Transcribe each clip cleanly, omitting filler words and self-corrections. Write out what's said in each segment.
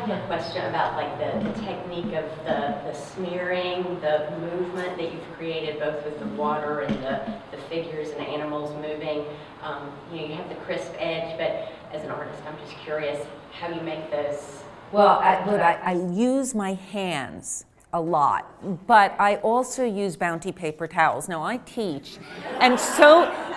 have a question about like the technique of the smearing, the movement that you've created both with the water and the figures and animals moving. You know, you have the crisp edge, but as an artist, I'm just curious how you make those. Well, I use my hands a lot, but I also use Bounty paper towels. Now I teach, and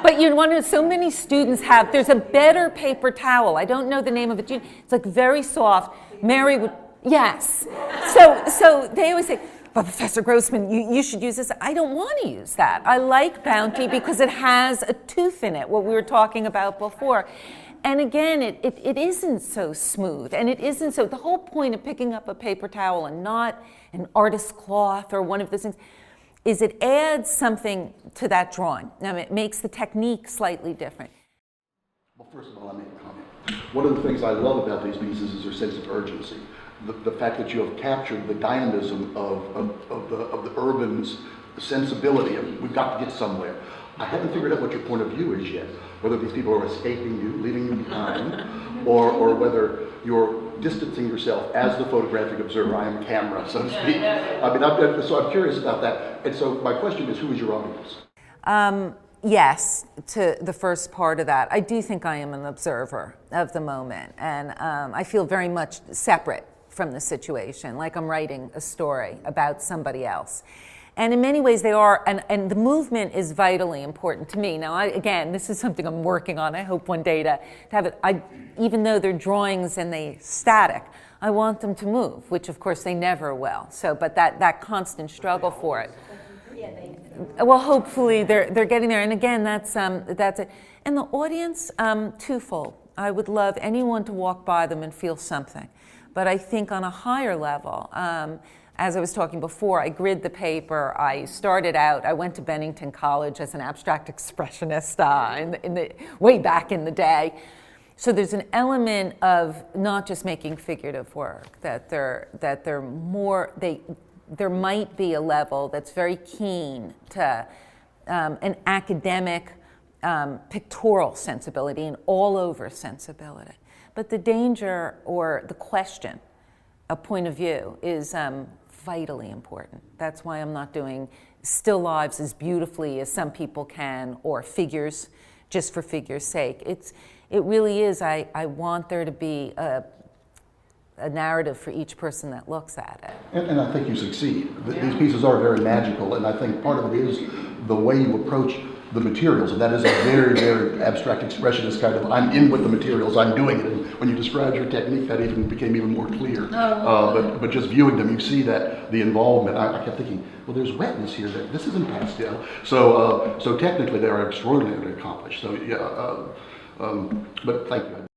but you want to know, so many students have, there's a better paper towel. I don't know the name of it. It's like very soft. Mary would, yes. So they always say, but Professor Grossman, you should use this. I don't want to use that. I like Bounty because it has a tooth in it, what we were talking about before. And again, it isn't so smooth, and it isn't so, the whole point of picking up a paper towel and not an artist's cloth or one of those things is it adds something to that drawing. Now, it makes the technique slightly different. Well, first of all, I make a comment. One of the things I love about these pieces is their sense of urgency. The fact that you have captured the dynamism of the urban's sensibility of we've got to get somewhere. I haven't figured out what your point of view is yet, whether these people are escaping you, leaving you behind, or whether you're distancing yourself as the photographic observer. I am camera, so to speak. So I'm curious about that. And so my question is, who is your audience? Yes, to the first part of that. I do think I am an observer of the moment, and I feel very much separate from the situation, like I'm writing a story about somebody else. And in many ways they are, and the movement is vitally important to me. Now, again, this is something I'm working on. I hope one day to have it, even though they're drawings and they're static, I want them to move, which of course they never will. So, but that constant struggle for it. Well, hopefully they're getting there. And again, that's it. And the audience, twofold. I would love anyone to walk by them and feel something. But I think on a higher level, as I was talking before, I grid the paper. I started out, I went to Bennington College as an abstract expressionist way back in the day. So there's an element of not just making figurative work, there might be a level that's very keen to an academic pictorial sensibility, an all-over sensibility. But the danger or the question, a point of view, is vitally important. That's why I'm not doing still lives as beautifully as some people can, or figures just for figure's sake. It really is, I want there to be a narrative for each person that looks at it. And I think you succeed. These pieces are very magical, and I think part of it is the way you approach the materials, and that is a very, very abstract expressionist kind of, I'm in with the materials, I'm doing it. And when you described your technique, that even became even more clear. But just viewing them, you see that the involvement, I kept thinking, well, there's wetness here, this isn't pastel. So technically they are extraordinarily accomplished. So yeah, but thank you.